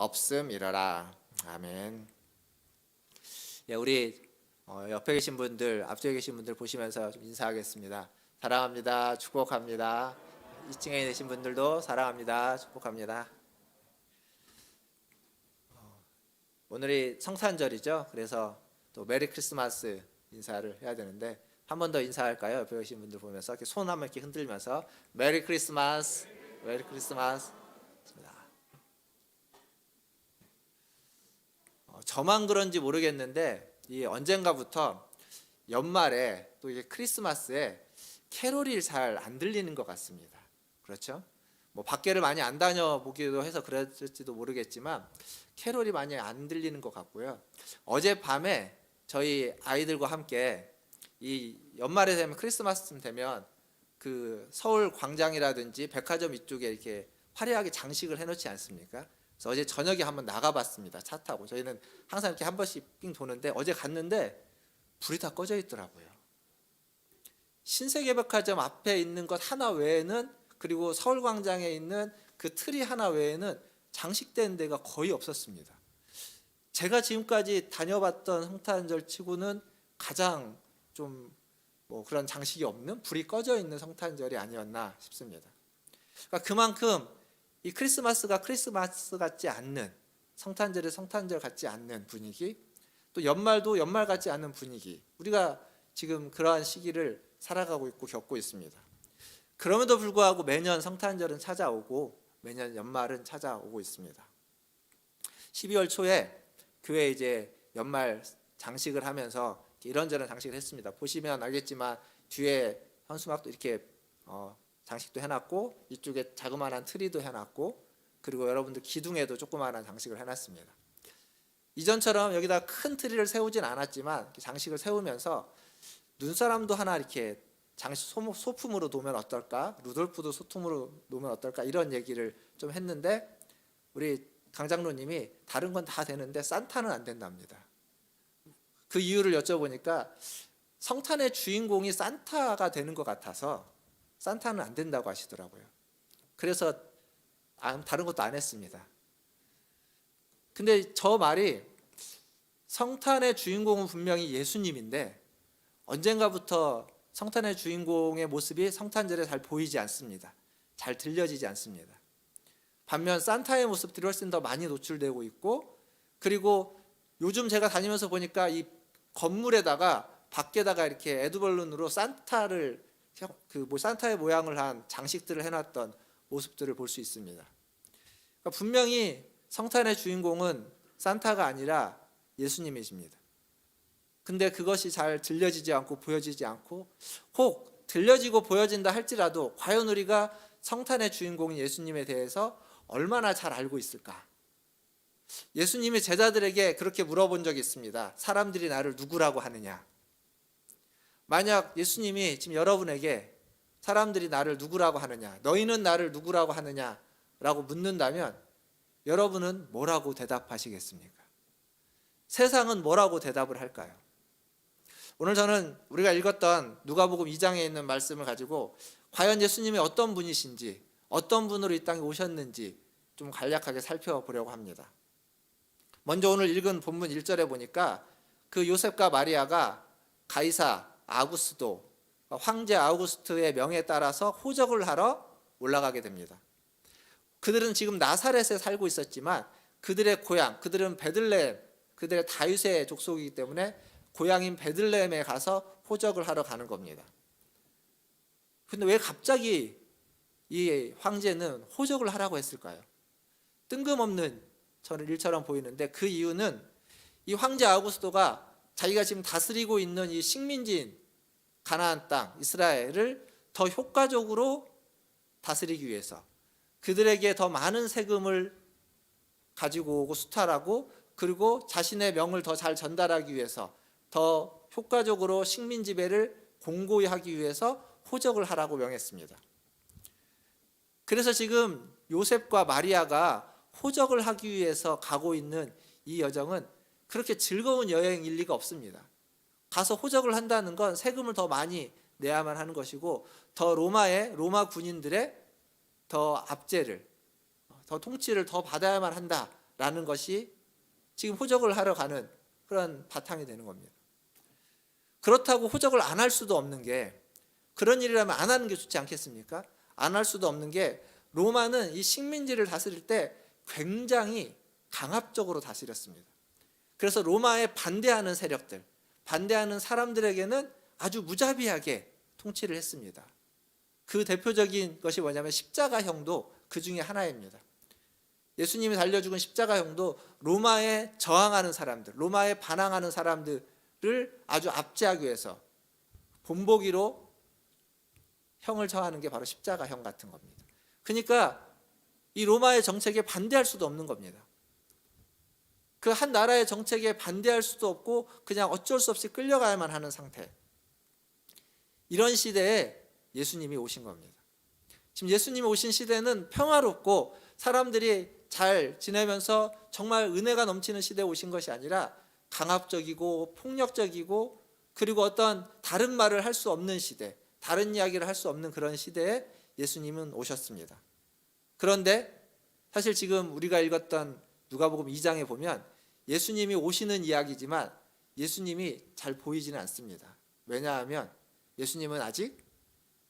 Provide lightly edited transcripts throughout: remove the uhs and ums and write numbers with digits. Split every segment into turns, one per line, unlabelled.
없음이러라. 아멘. 예, 우리 옆에 계신 분들, 앞쪽에 계신 분들 보시면서 좀 인사하겠습니다. 사랑합니다. 축복합니다. 2층에 계신 분들도 사랑합니다. 축복합니다. 오늘이 성탄절이죠. 그래서 또 메리 크리스마스 인사를 해야 되는데 한 번 더 인사할까요? 옆에 계신 분들 보면서 이렇게 손 한번 이렇게 흔들면서 메리 크리스마스, 메리 크리스마스. 저만 그런지 모르겠는데 이 언젠가부터 연말에 또 이게 크리스마스에 캐롤이 잘 안 들리는 것 같습니다. 그렇죠? 뭐 밖에를 많이 안 다녀보기도 해서 그랬을지도 모르겠지만 캐롤이 많이 안 들리는 것 같고요. 어젯밤에 저희 아이들과 함께 이 연말에 되면 크리스마스 되면 그 서울 광장이라든지 백화점 이쪽에 이렇게 화려하게 장식을 해놓지 않습니까? 그래서 어제 저녁에 한번 나가봤습니다. 차 타고 저희는 항상 이렇게 한 번씩 삥 도는데 어제 갔는데 불이 다 꺼져 있더라고요. 신세계백화점 앞에 있는 것 하나 외에는, 그리고 서울광장에 있는 그 트리 하나 외에는 장식된 데가 거의 없었습니다. 제가 지금까지 다녀봤던 성탄절 치고는 가장 좀 뭐 그런 장식이 없는, 불이 꺼져 있는 성탄절이 아니었나 싶습니다. 그러니까 그만큼 이 크리스마스가 크리스마스 같지 않는, 성탄절이 성탄절 같지 않는 분위기, 또 연말도 연말 같지 않은 분위기, 우리가 지금 그러한 시기를 살아가고 있고 겪고 있습니다. 그럼에도 불구하고 매년 성탄절은 찾아오고 매년 연말은 찾아오고 있습니다. 12월 초에 교회 이제 연말 장식을 하면서 이런저런 장식을 했습니다. 보시면 알겠지만 뒤에 현수막도 이렇게 장식도 해놨고 이쪽에 자그마한 트리도 해놨고, 그리고 여러분들 기둥에도 조그마한 장식을 해놨습니다. 이전처럼 여기다 큰 트리를 세우진 않았지만 장식을 세우면서 눈사람도 하나 이렇게 장식 소품으로 놓으면 어떨까, 루돌프도 소품으로 놓으면 어떨까, 이런 얘기를 좀 했는데 우리 강장로님이 다른 건 다 되는데 산타는 안 된답니다. 그 이유를 여쭤보니까 성탄의 주인공이 산타가 되는 것 같아서 산타는 안 된다고 하시더라고요. 그래서 다른 것도 안 했습니다. 근데 저 말이, 성탄의 주인공은 분명히 예수님인데 언젠가부터 성탄의 주인공의 모습이 성탄절에 잘 보이지 않습니다. 잘 들려지지 않습니다. 반면 산타의 모습들이 훨씬 더 많이 노출되고 있고, 그리고 요즘 제가 다니면서 보니까 이 건물에다가 밖에다가 이렇게 에드벌룬으로 산타를 산타의 모양을 한 장식들을 해놨던 모습들을 볼 수 있습니다. 그러니까 분명히 성탄의 주인공은 산타가 아니라 예수님이십니다. 근데 그것이 잘 들려지지 않고 보여지지 않고, 혹 들려지고 보여진다 할지라도 과연 우리가 성탄의 주인공인 예수님에 대해서 얼마나 잘 알고 있을까? 예수님이 제자들에게 그렇게 물어본 적이 있습니다. 사람들이 나를 누구라고 하느냐? 만약 예수님이 지금 여러분에게 사람들이 나를 누구라고 하느냐, 너희는 나를 누구라고 하느냐 라고 묻는다면 여러분은 뭐라고 대답하시겠습니까? 세상은 뭐라고 대답을 할까요? 오늘 저는 우리가 읽었던 누가복음 2장에 있는 말씀을 가지고 과연 예수님이 어떤 분이신지, 어떤 분으로 이 땅에 오셨는지 좀 간략하게 살펴보려고 합니다. 먼저 오늘 읽은 본문 1절에 보니까 그 요셉과 마리아가 가이사 아구스도, 황제 아우구스트의 명에 따라서 호적을 하러 올라가게 됩니다. 그들은 지금 나사렛에 살고 있었지만 그들의 고향, 그들은 베들레헴, 그들의 다윗의 족속이기 때문에 고향인 베들레헴에 가서 호적을 하러 가는 겁니다. 근데 왜 갑자기 이 황제는 호적을 하라고 했을까요? 뜬금없는 저는 일처럼 보이는데, 그 이유는 이 황제 아우구스도가 자기가 지금 다스리고 있는 이 식민지인 가나안 땅 이스라엘을 더 효과적으로 다스리기 위해서, 그들에게 더 많은 세금을 가지고 오고 수탈하고, 그리고 자신의 명을 더 잘 전달하기 위해서, 더 효과적으로 식민 지배를 공고히 하기 위해서 호적을 하라고 명했습니다. 그래서 지금 요셉과 마리아가 호적을 하기 위해서 가고 있는 이 여정은 그렇게 즐거운 여행일 리가 없습니다. 가서 호적을 한다는 건 세금을 더 많이 내야만 하는 것이고, 더 로마 군인들의 더 압제를, 더 통치를 더 받아야만 한다 라는 것이 지금 호적을 하러 가는 그런 바탕이 되는 겁니다. 그렇다고 호적을 안 할 수도 없는 게, 그런 일이라면 안 하는 게 좋지 않겠습니까? 안 할 수도 없는 게, 로마는 이 식민지를 다스릴 때 굉장히 강압적으로 다스렸습니다. 그래서 로마에 반대하는 세력들, 반대하는 사람들에게는 아주 무자비하게 통치를 했습니다. 그 대표적인 것이 뭐냐면 십자가형도 그 중에 하나입니다. 예수님이 달려 죽은 십자가형도 로마에 저항하는 사람들, 로마에 반항하는 사람들을 아주 압제하기 위해서 본보기로 형을 정하는 게 바로 십자가형 같은 겁니다. 그러니까 이 로마의 정책에 반대할 수도 없는 겁니다. 그 한 나라의 정책에 반대할 수도 없고 그냥 어쩔 수 없이 끌려가야만 하는 상태. 이런 시대에 예수님이 오신 겁니다. 지금 예수님이 오신 시대는 평화롭고 사람들이 잘 지내면서 정말 은혜가 넘치는 시대에 오신 것이 아니라 강압적이고 폭력적이고, 그리고 어떤 다른 말을 할 수 없는 시대, 다른 이야기를 할 수 없는 그런 시대에 예수님은 오셨습니다. 그런데 사실 지금 우리가 읽었던 누가복음 2장에 보면 예수님이 오시는 이야기지만 예수님이 잘 보이지는 않습니다. 왜냐하면 예수님은 아직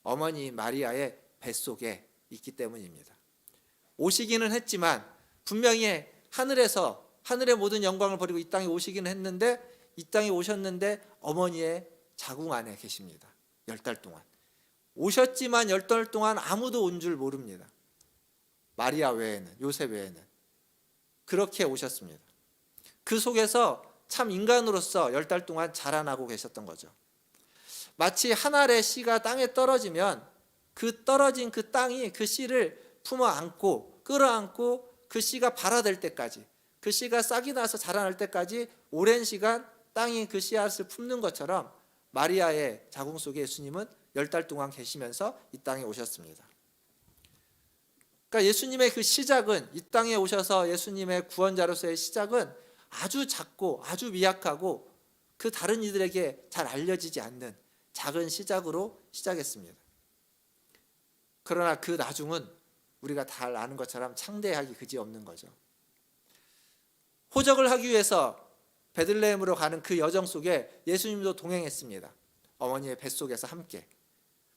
어머니 마리아의 뱃속에 있기 때문입니다. 오시기는 했지만 분명히 하늘에서, 하늘의 모든 영광을 버리고 이 땅에 오시기는 했는데, 이 땅에 오셨는데 어머니의 자궁 안에 계십니다. 10달 동안 오셨지만 10달 동안 아무도 온 줄 모릅니다. 마리아 외에는, 요셉 외에는. 그렇게 오셨습니다. 그 속에서 참 인간으로서 10달 동안 자라나고 계셨던 거죠. 마치 한 알의 씨가 땅에 떨어지면 그 떨어진 그 땅이 그 씨를 품어 안고 끌어안고 그 씨가 발아될 때까지, 그 씨가 싹이 나서 자라날 때까지 오랜 시간 땅이 그 씨앗을 품는 것처럼 마리아의 자궁 속에 예수님은 10달 동안 계시면서 이 땅에 오셨습니다. 그러니까 예수님의 그 시작은, 이 땅에 오셔서 예수님의 구원자로서의 시작은 아주 작고 아주 미약하고 그 다른 이들에게 잘 알려지지 않는 작은 시작으로 시작했습니다. 그러나 그 나중은 우리가 다 아는 것처럼 창대하기 그지없는 거죠. 호적을 하기 위해서 베들레헴으로 가는 그 여정 속에 예수님도 동행했습니다. 어머니의 뱃속에서 함께.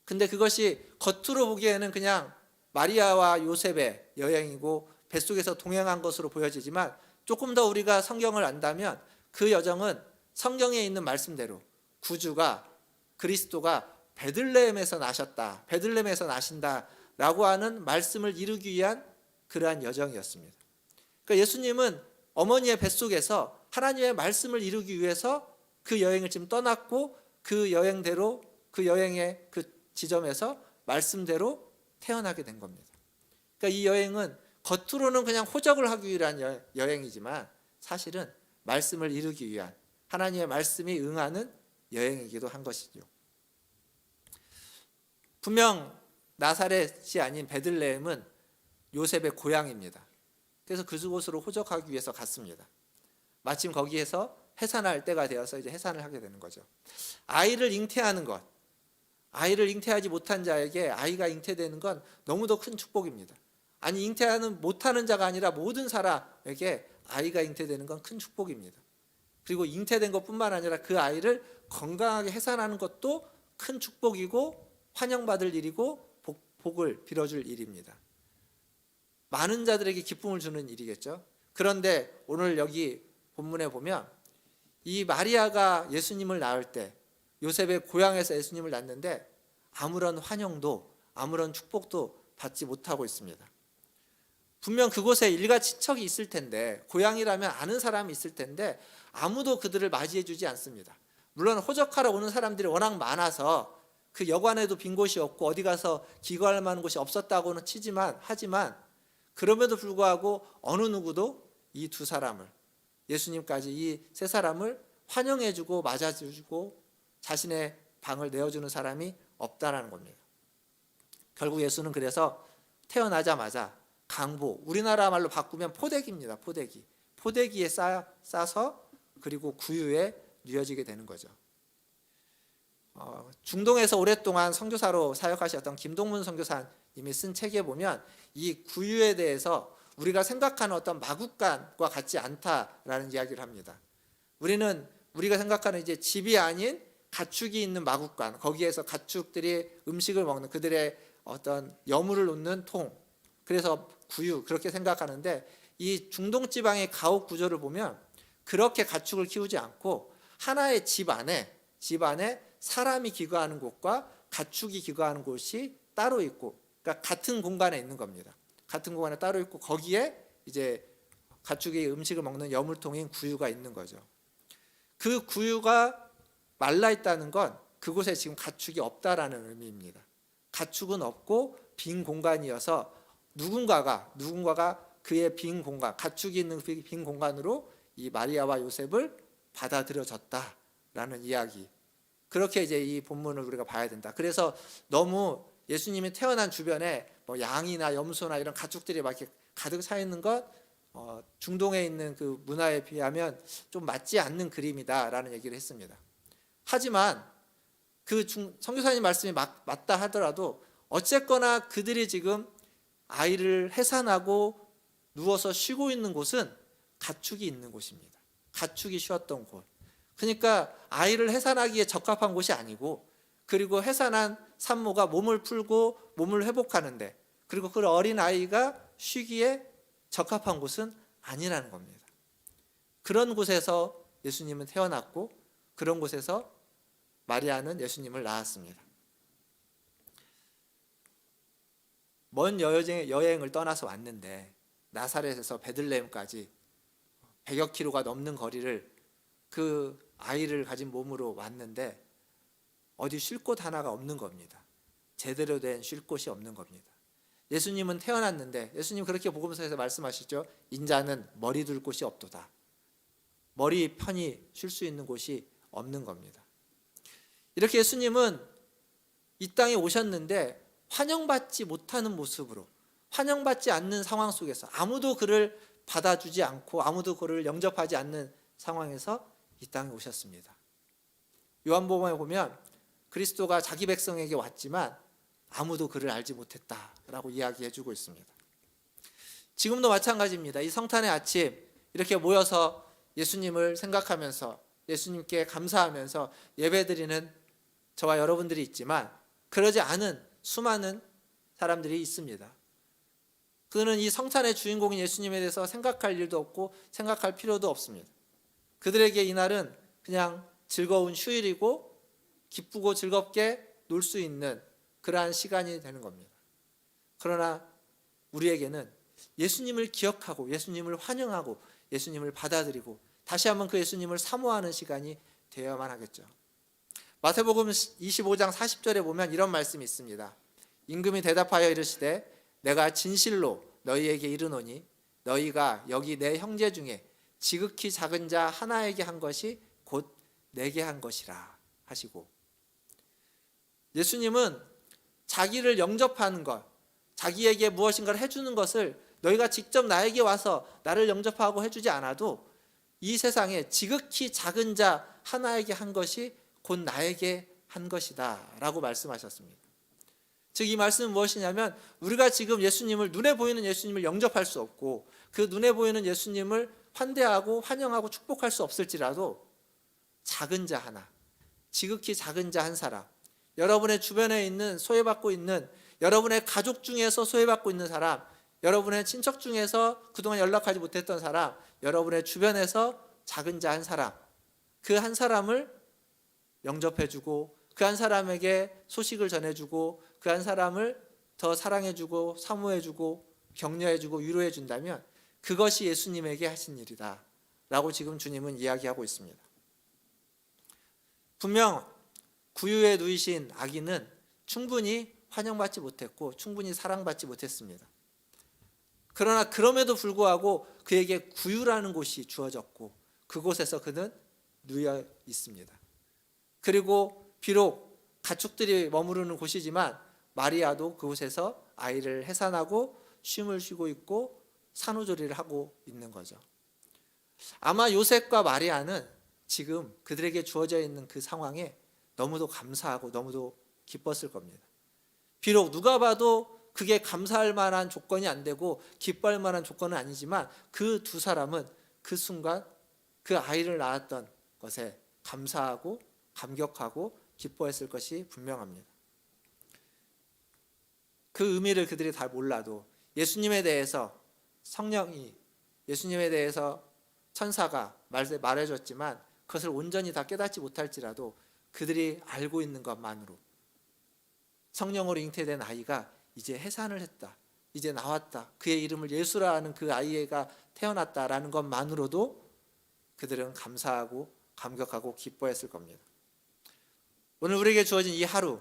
근데 그것이 겉으로 보기에는 그냥 마리아와 요셉의 여행이고 뱃속에서 동행한 것으로 보여지지만, 조금 더 우리가 성경을 안다면 그 여정은 성경에 있는 말씀대로 구주가, 그리스도가 베들레헴에서 나셨다, 베들레헴에서 나신다라고 하는 말씀을 이루기 위한 그러한 여정이었습니다. 그러니까 예수님은 어머니의 뱃속에서 하나님의 말씀을 이루기 위해서 그 여행을 지금 떠났고, 그 여행대로, 그 여행의 그 지점에서 말씀대로 태어나게 된 겁니다. 그러니까 이 여행은 겉으로는 그냥 호적을 하기 위한 여행이지만 사실은 말씀을 이루기 위한, 하나님의 말씀이 응하는 여행이기도 한 것이죠. 분명 나사렛이 아닌 베들레헴은 요셉의 고향입니다. 그래서 그곳으로 호적하기 위해서 갔습니다. 마침 거기에서 해산할 때가 되어서 이제 해산을 하게 되는 거죠. 아이를 잉태하는 것, 아이를 잉태하지 못한 자에게 아이가 잉태되는 건 너무도 큰 축복입니다. 아니, 잉태하는 못하는 자가 아니라 모든 사람에게 아이가 잉태되는 건 큰 축복입니다. 그리고 잉태된 것뿐만 아니라 그 아이를 건강하게 해산하는 것도 큰 축복이고 환영받을 일이고 복을 빌어줄 일입니다. 많은 자들에게 기쁨을 주는 일이겠죠. 그런데 오늘 여기 본문에 보면 이 마리아가 예수님을 낳을 때, 요셉의 고향에서 예수님을 낳는데 아무런 환영도 아무런 축복도 받지 못하고 있습니다. 분명 그곳에 일가 친척이 있을 텐데, 고향이라면 아는 사람이 있을 텐데 아무도 그들을 맞이해 주지 않습니다. 물론 호적하러 오는 사람들이 워낙 많아서 그 여관에도 빈 곳이 없고 어디 가서 기거할 만한 곳이 없었다고는 하지만 그럼에도 불구하고 어느 누구도 이 두 사람을, 예수님까지 이 세 사람을 환영해주고 맞아주고 자신의 방을 내어주는 사람이 없다라는 겁니다. 결국 예수는 그래서 태어나자마자 강보, 우리나라 말로 바꾸면 포대기입니다. 포대기에 싸서 그리고 구유에 누워지게 되는 거죠. 중동에서 오랫동안 선교사로 사역하셨던 김동문 선교사님이 쓴 책에 보면 이 구유에 대해서 우리가 생각하는 어떤 마구간과 같지 않다라는 이야기를 합니다. 우리가 생각하는 이제 집이 아닌 가축이 있는 마구간, 거기에서 가축들이 음식을 먹는 그들의 어떤 여물을 놓는 통, 그래서 구유 그렇게 생각하는데, 이 중동 지방의 가옥 구조를 보면 그렇게 가축을 키우지 않고 하나의 집 안에 사람이 기거하는 곳과 가축이 기거하는 곳이 따로 있고, 그러니까 같은 공간에 있는 겁니다. 같은 공간에 따로 있고 거기에 이제 가축이 음식을 먹는 여물통인 구유가 있는 거죠. 그 구유가 말라 있다는 건 그곳에 지금 가축이 없다라는 의미입니다. 가축은 없고 빈 공간이어서 누군가가 그의 빈 공간, 가축이 있는 그 빈 공간으로 이 마리아와 요셉을 받아들여졌다라는 이야기. 그렇게 이제 이 본문을 우리가 봐야 된다. 그래서 너무 예수님이 태어난 주변에 뭐 양이나 염소나 이런 가축들이 막 이렇게 가득 차 있는 것, 중동에 있는 그 문화에 비하면 좀 맞지 않는 그림이다라는 얘기를 했습니다. 하지만 그 선교사님 말씀이 맞다 하더라도 어쨌거나 그들이 지금 아이를 해산하고 누워서 쉬고 있는 곳은 가축이 있는 곳입니다. 가축이 쉬었던 곳. 그러니까 아이를 해산하기에 적합한 곳이 아니고, 그리고 해산한 산모가 몸을 풀고 몸을 회복하는데, 그리고 그 어린 아이가 쉬기에 적합한 곳은 아니라는 겁니다. 그런 곳에서 예수님은 태어났고 그런 곳에서 마리아는 예수님을 낳았습니다. 먼 여행을 떠나서 왔는데 나사렛에서 베들레헴까지 100여 킬로가 넘는 거리를 그 아이를 가진 몸으로 왔는데 어디 쉴 곳 하나가 없는 겁니다. 제대로 된 쉴 곳이 없는 겁니다. 예수님은 태어났는데, 예수님 그렇게 복음서에서 말씀하시죠. 인자는 머리 둘 곳이 없도다. 머리 편히 쉴 수 있는 곳이 없는 겁니다. 이렇게 예수님은 이 땅에 오셨는데 환영받지 못하는 모습으로, 환영받지 않는 상황 속에서, 아무도 그를 받아주지 않고 아무도 그를 영접하지 않는 상황에서 이 땅에 오셨습니다. 요한복음에 보면 그리스도가 자기 백성에게 왔지만 아무도 그를 알지 못했다라고 이야기해주고 있습니다. 지금도 마찬가지입니다. 이 성탄의 아침 이렇게 모여서 예수님을 생각하면서 예수님께 감사하면서 예배드리는 저와 여러분들이 있지만, 그러지 않은 수많은 사람들이 있습니다. 그는 이 성탄의 주인공인 예수님에 대해서 생각할 일도 없고 생각할 필요도 없습니다. 그들에게 이날은 그냥 즐거운 휴일이고 기쁘고 즐겁게 놀 수 있는 그러한 시간이 되는 겁니다. 그러나 우리에게는 예수님을 기억하고 예수님을 환영하고 예수님을 받아들이고 다시 한번 그 예수님을 사모하는 시간이 되어야만 하겠죠. 마태복음 25장 40절에 보면 이런 말씀이 있습니다. 임금이 대답하여 이르시되 내가 진실로 너희에게 이르노니 너희가 여기 내 형제 중에 지극히 작은 자 하나에게 한 것이 곧 내게 한 것이라 하시고, 예수님은 자기를 영접하는 것, 자기에게 무엇인가를 해주는 것을 너희가 직접 나에게 와서 나를 영접하고 해주지 않아도 이 세상에 지극히 작은 자 하나에게 한 것이 곧 나에게 한 것이다 라고 말씀하셨습니다. 즉 이 말씀은 무엇이냐면, 우리가 지금 예수님을, 눈에 보이는 예수님을 영접할 수 없고 그 눈에 보이는 예수님을 환대하고 환영하고 축복할 수 없을지라도 작은 자 하나, 지극히 작은 자 한 사람, 여러분의 주변에 있는 소외받고 있는, 여러분의 가족 중에서 소외받고 있는 사람, 여러분의 친척 중에서 그동안 연락하지 못했던 사람, 여러분의 주변에서 작은 자 한 사람, 그 한 사람을 영접해주고 그 한 사람에게 소식을 전해주고 그 한 사람을 더 사랑해주고 사모해주고 격려해주고 위로해준다면 그것이 예수님에게 하신 일이다 라고 지금 주님은 이야기하고 있습니다. 분명 구유에 누이신 아기는 충분히 환영받지 못했고 충분히 사랑받지 못했습니다. 그러나 그럼에도 불구하고 그에게 구유라는 곳이 주어졌고 그곳에서 그는 누워 있습니다. 그리고 비록 가축들이 머무르는 곳이지만 마리아도 그곳에서 아이를 해산하고 쉼을 쉬고 있고 산후조리를 하고 있는 거죠. 아마 요셉과 마리아는 지금 그들에게 주어져 있는 그 상황에 너무도 감사하고 너무도 기뻤을 겁니다. 비록 누가 봐도 그게 감사할 만한 조건이 안 되고 기뻐할 만한 조건은 아니지만 그 두 사람은 그 순간 그 아이를 낳았던 것에 감사하고 감격하고 기뻐했을 것이 분명합니다. 그 의미를 그들이 다 몰라도 예수님에 대해서 성령이, 예수님에 대해서 천사가 말해줬지만 그것을 온전히 다 깨닫지 못할지라도 그들이 알고 있는 것만으로 성령으로 잉태된 아이가 이제 해산을 했다, 이제 나왔다, 그의 이름을 예수라 하는 그 아이가 태어났다라는 것만으로도 그들은 감사하고 감격하고 기뻐했을 겁니다. 오늘 우리에게 주어진 이 하루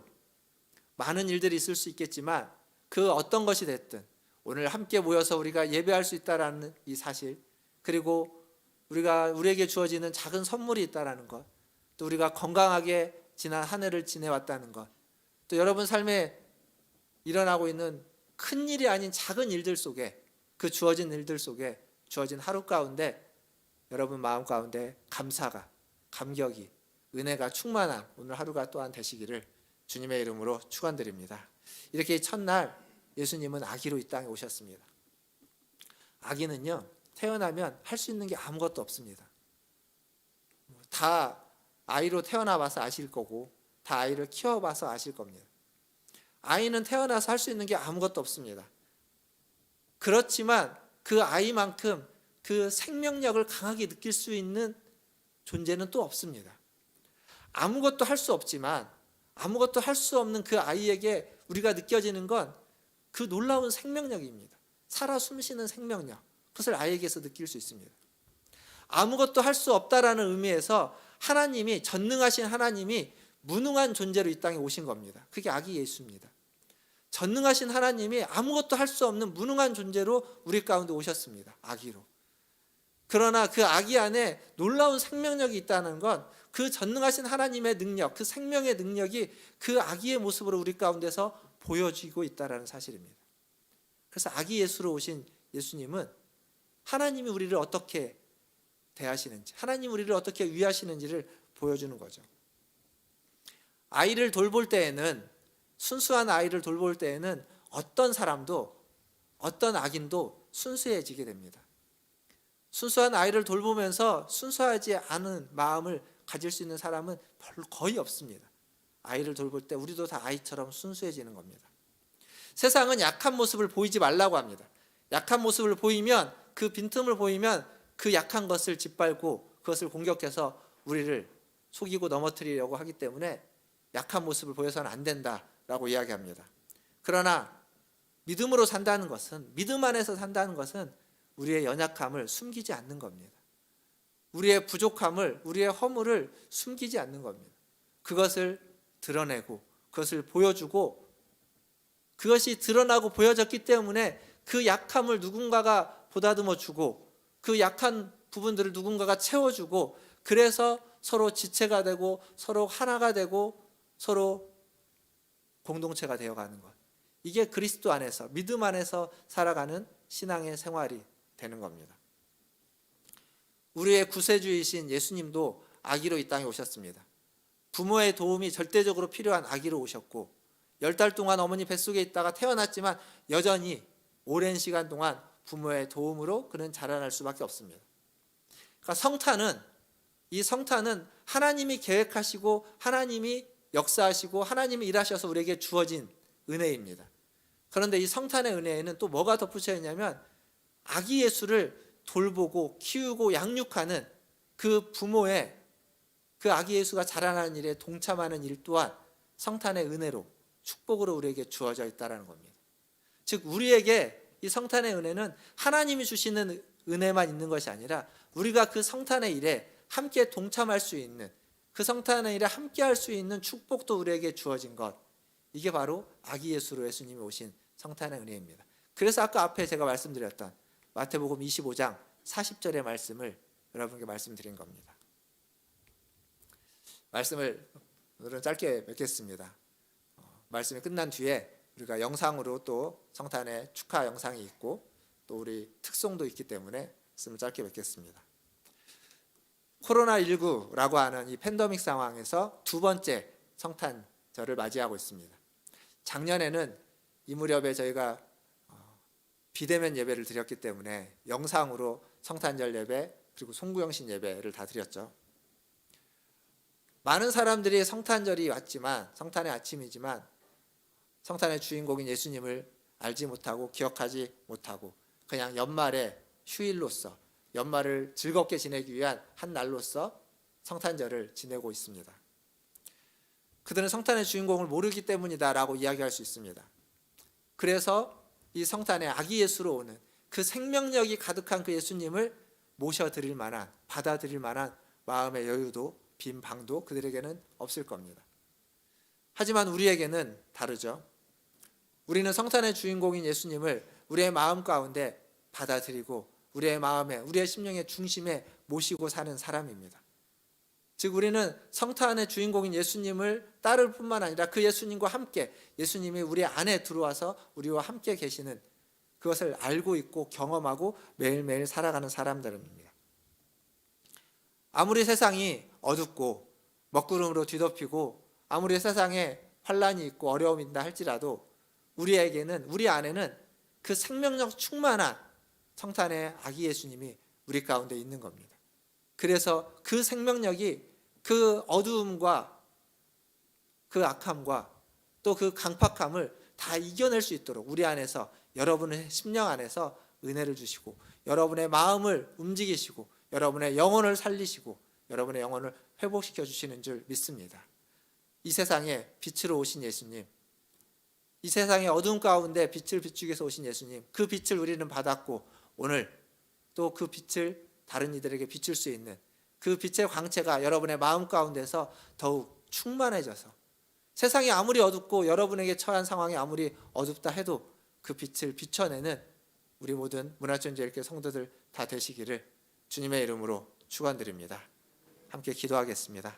많은 일들이 있을 수 있겠지만 그 어떤 것이 됐든 오늘 함께 모여서 우리가 예배할 수 있다라는 이 사실, 그리고 우리에게 주어지는 작은 선물이 있다라는 것, 또 우리가 건강하게 지난 한 해를 지내왔다는 것, 또 여러분 삶에 일어나고 있는 큰 일이 아닌 작은 일들 속에, 그 주어진 일들 속에 주어진 하루 가운데 여러분 마음 가운데 감사가, 감격이, 은혜가 충만한 오늘 하루가 또한 되시기를 주님의 이름으로 축원드립니다. 이렇게 첫날 예수님은 아기로 이 땅에 오셨습니다. 아기는요, 태어나면 할 수 있는 게 아무것도 없습니다. 다 아이로 태어나봐서 아실 거고 다 아이를 키워봐서 아실 겁니다. 아이는 태어나서 할 수 있는 게 아무것도 없습니다. 그렇지만 그 아이만큼 그 생명력을 강하게 느낄 수 있는 존재는 또 없습니다. 아무것도 할 수 없지만 아무것도 할 수 없는 그 아이에게 우리가 느껴지는 건 그 놀라운 생명력입니다. 살아 숨쉬는 생명력, 그것을 아이에게서 느낄 수 있습니다. 아무것도 할 수 없다라는 의미에서 하나님이, 전능하신 하나님이 무능한 존재로 이 땅에 오신 겁니다. 그게 아기 예수입니다. 전능하신 하나님이 아무것도 할 수 없는 무능한 존재로 우리 가운데 오셨습니다. 아기로. 그러나 그 아기 안에 놀라운 생명력이 있다는 건 그 전능하신 하나님의 능력, 그 생명의 능력이 그 아기의 모습으로 우리 가운데서 보여지고 있다는 사실입니다. 그래서 아기 예수로 오신 예수님은 하나님이 우리를 어떻게 대하시는지, 하나님이 우리를 어떻게 위하시는지를 보여주는 거죠. 아이를 돌볼 때에는, 순수한 아이를 돌볼 때에는 어떤 사람도, 어떤 악인도 순수해지게 됩니다. 순수한 아이를 돌보면서 순수하지 않은 마음을 가질 수 있는 사람은 거의 없습니다. 아이를 돌볼 때 우리도 다 아이처럼 순수해지는 겁니다. 세상은 약한 모습을 보이지 말라고 합니다. 약한 모습을 보이면, 그 빈틈을 보이면 그 약한 것을 짓밟고 그것을 공격해서 우리를 속이고 넘어뜨리려고 하기 때문에 약한 모습을 보여서는 안 된다라고 이야기합니다. 그러나 믿음으로 산다는 것은, 믿음 안에서 산다는 것은 우리의 연약함을 숨기지 않는 겁니다. 우리의 부족함을, 우리의 허물을 숨기지 않는 겁니다. 그것을 드러내고 그것을 보여주고, 그것이 드러나고 보여졌기 때문에 그 약함을 누군가가 보다듬어 주고 그 약한 부분들을 누군가가 채워주고, 그래서 서로 지체가 되고 서로 하나가 되고 서로 공동체가 되어가는 것, 이게 그리스도 안에서, 믿음 안에서 살아가는 신앙의 생활이 되는 겁니다. 우리의 구세주이신 예수님도 아기로 이 땅에 오셨습니다. 부모의 도움이 절대적으로 필요한 아기로 오셨고 10달 동안 어머니 뱃속에 있다가 태어났지만 여전히 오랜 시간 동안 부모의 도움으로 그는 자라날 수밖에 없습니다. 그러니까 이 성탄은 하나님이 계획하시고 하나님이 역사하시고 하나님이 일하셔서 우리에게 주어진 은혜입니다. 그런데 이 성탄의 은혜에는 또 뭐가 덧붙여 있냐면 아기 예수를 돌보고 키우고 양육하는 그 부모의, 그 아기 예수가 자라나는 일에 동참하는 일 또한 성탄의 은혜로, 축복으로 우리에게 주어져 있다는 겁니다. 즉 우리에게 이 성탄의 은혜는 하나님이 주시는 은혜만 있는 것이 아니라 우리가 그 성탄의 일에 함께 동참할 수 있는, 그 성탄의 일에 함께 할 수 있는 축복도 우리에게 주어진 것, 이게 바로 아기 예수로 예수님이 오신 성탄의 은혜입니다. 그래서 아까 앞에 제가 말씀드렸던 마태복음 25장 40절의 말씀을 여러분께 말씀드린 겁니다. 말씀을 오늘은 짧게 맺겠습니다. 말씀이 끝난 뒤에 우리가 영상으로 또 성탄의 축하 영상이 있고 또 우리 특송도 있기 때문에 말씀을 짧게 맺겠습니다. 코로나19라고 하는 이 팬데믹 상황에서 두 번째 성탄절을 맞이하고 있습니다. 작년에는 이 무렵에 저희가 비대면 예배를 드렸기 때문에 영상으로 성탄절 예배 그리고 송구영신 예배를 다 드렸죠. 많은 사람들이 성탄절이 왔지만, 성탄의 아침이지만 성탄의 주인공인 예수님을 알지 못하고 기억하지 못하고 그냥 연말의 휴일로서, 연말을 즐겁게 지내기 위한 한 날로서 성탄절을 지내고 있습니다. 그들은 성탄의 주인공을 모르기 때문이다라고 이야기할 수 있습니다. 그래서 이 성탄의 아기 예수로 오는 그 생명력이 가득한 그 예수님을 모셔드릴 만한, 받아들일 만한 마음의 여유도 빈 방도 그들에게는 없을 겁니다. 하지만 우리에게는 다르죠. 우리는 성탄의 주인공인 예수님을 우리의 마음 가운데 받아들이고 우리의 마음에, 우리의 심령의 중심에 모시고 사는 사람입니다. 즉 우리는 성탄의 주인공인 예수님을 따를 뿐만 아니라 그 예수님과 함께, 예수님이 우리 안에 들어와서 우리와 함께 계시는 그것을 알고 있고 경험하고 매일매일 살아가는 사람들입니다. 아무리 세상이 어둡고 먹구름으로 뒤덮이고 아무리 세상에 환란이 있고 어려움이 있다 할지라도 우리에게는, 우리 안에는 그 생명력 충만한 성탄의 아기 예수님이 우리 가운데 있는 겁니다. 그래서 그 생명력이 그 어두움과 그 악함과 또 그 강팍함을 다 이겨낼 수 있도록 우리 안에서, 여러분의 심령 안에서 은혜를 주시고 여러분의 마음을 움직이시고 여러분의 영혼을 살리시고 여러분의 영혼을 회복시켜 주시는 줄 믿습니다. 이 세상에 빛으로 오신 예수님, 이 세상의 어두움 가운데 빛을 비추기 위해서 오신 예수님, 그 빛을 우리는 받았고 오늘 또 그 빛을 다른 이들에게 비출 수 있는 그 빛의 광채가 여러분의 마음 가운데서 더욱 충만해져서 세상이 아무리 어둡고 여러분에게 처한 상황이 아무리 어둡다 해도 그 빛을 비춰내는 우리 모든 문화천지일교 성도들 다 되시기를 주님의 이름으로 축원드립니다. 함께 기도하겠습니다.